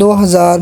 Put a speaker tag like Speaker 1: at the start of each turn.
Speaker 1: 2000